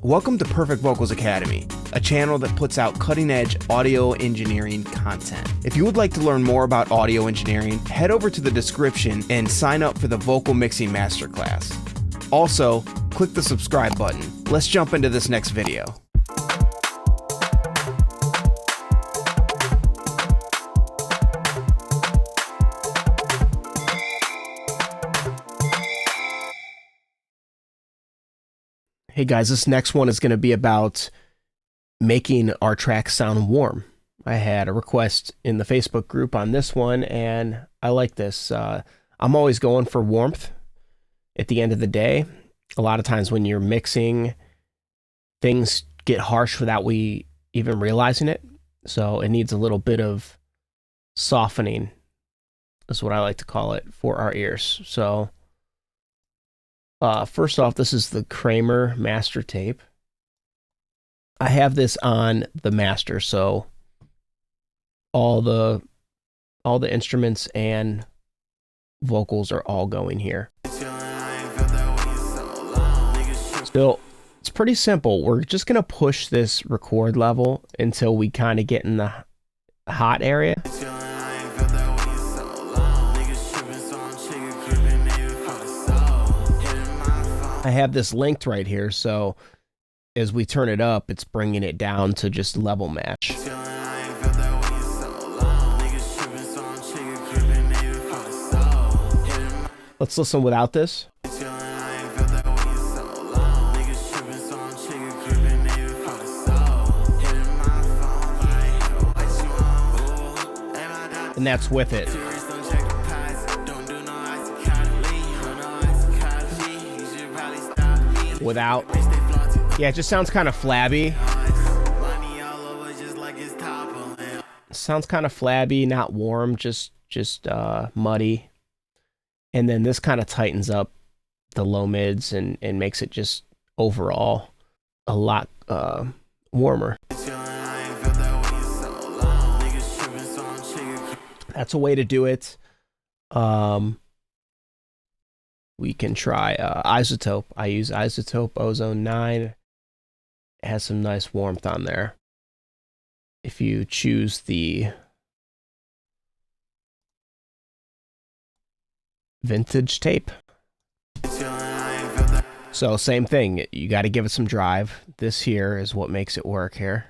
Welcome to Perfect Vocals Academy, a channel that puts out cutting-edge audio engineering content. If you would like to learn more about audio engineering, head over to the description and sign up for the Vocal Mixing Masterclass. Also, click the subscribe button. Let's jump into this next video. Hey guys, this next one is going to be about making our tracks sound warm. I had a request in the Facebook group on this one, and I like this. I'm always going for warmth at the end of the day. A lot of times when you're mixing, things get harsh without we even realizing it. So it needs a little bit of softening, is what I like to call it, for our ears. So first off, this is the Kramer master tape. I have this on the master, so all the instruments and vocals are all going here. So it's pretty simple. We're just gonna push this record level until we kind of get in the hot area. I have this linked right here, so as we turn it up, it's bringing it down to just level match. Let's listen without this. And that's with it. Without. Yeah, it just sounds kind of flabby. Sounds kind of flabby, not warm, just muddy. And then this kind of tightens up the low mids and makes it just overall a lot warmer. That's a way to do it. We can try Isotope. I use Isotope Ozone 9. It has some nice warmth on there. If you choose the vintage tape. So same thing, you got to give it some drive. This here is what makes it work here.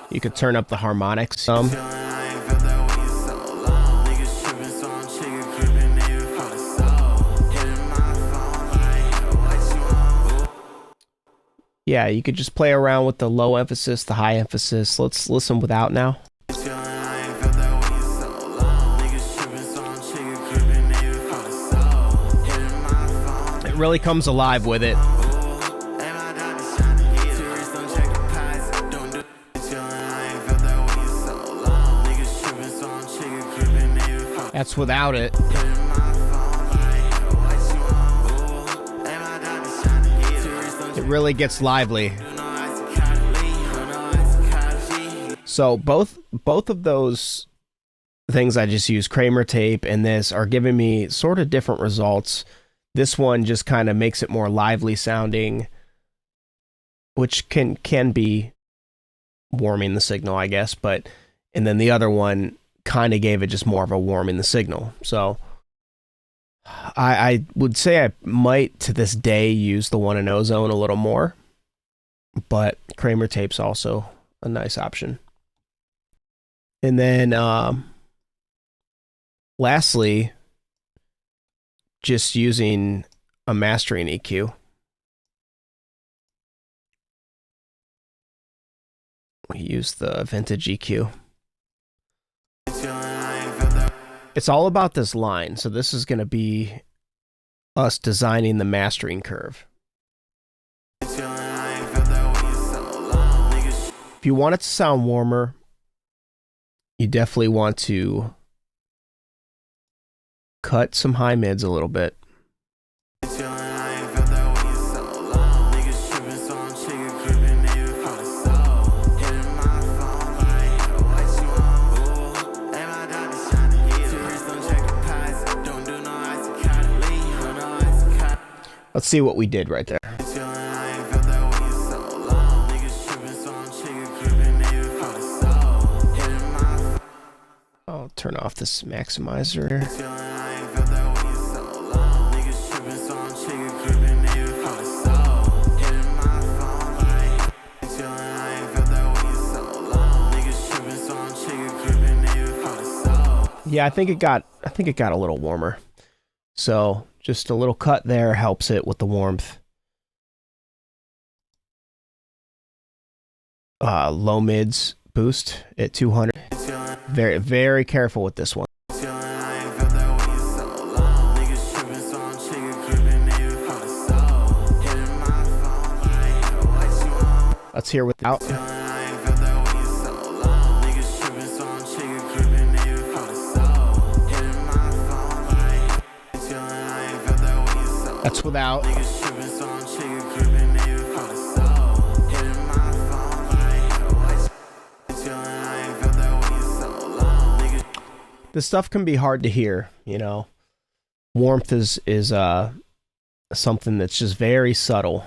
You could turn up the harmonics some. Yeah, you could just play around with the low emphasis, the high emphasis. Let's listen without now. It really comes alive with it. That's without it. It really gets lively. So both of those things I just used, Kramer tape and this, are giving me sort of different results. This one just kind of makes it more lively sounding, which can be warming the signal, I guess, and then the other one kind of gave it just more of a warm in the signal. So I would say I might to this day use the one in Ozone a little more, but Kramer tape's also a nice option. And then lastly, just using a mastering EQ. We use the vintage EQ. It's all about this line. So this is going to be us designing the mastering curve. If you want it to sound warmer, you definitely want to cut some high mids a little bit. Let's see what we did right there. I'll turn off this maximizer. Yeah, I think it got a little warmer. So just a little cut there helps it with the warmth. Low mids boost at 200. Very, very careful with this one. Let's hear without. That's without. This stuff can be hard to hear, you know. Warmth is something that's just very subtle.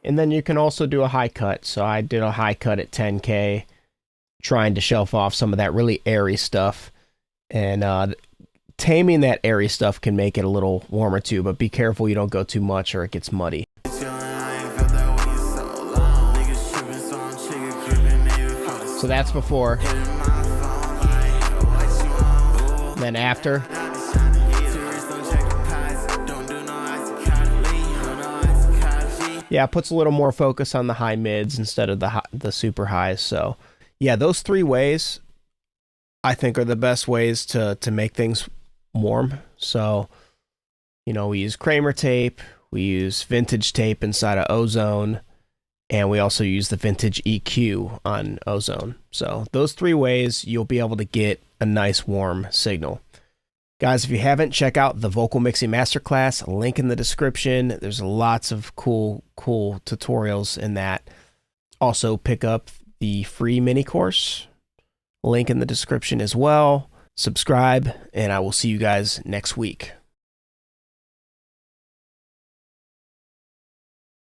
And then you can also do a high cut. So I did a high cut at 10K, trying to shelf off some of that really airy stuff. And taming that airy stuff can make it a little warmer too, but be careful you don't go too much or it gets muddy. So that's before. Then after. Yeah, it puts a little more focus on the high mids instead of the super highs. So, yeah, those three ways I think are the best ways to make things warm. So, you know, we use Kramer tape, we use vintage tape inside of Ozone, and we also use the vintage EQ on Ozone. So, those three ways you'll be able to get a nice warm signal. Guys, if you haven't, check out the Vocal Mixing Masterclass, link in the description. There's lots of cool tutorials in that. Also, pick up the free mini course, link in the description as well. Subscribe, and I will see you guys next week.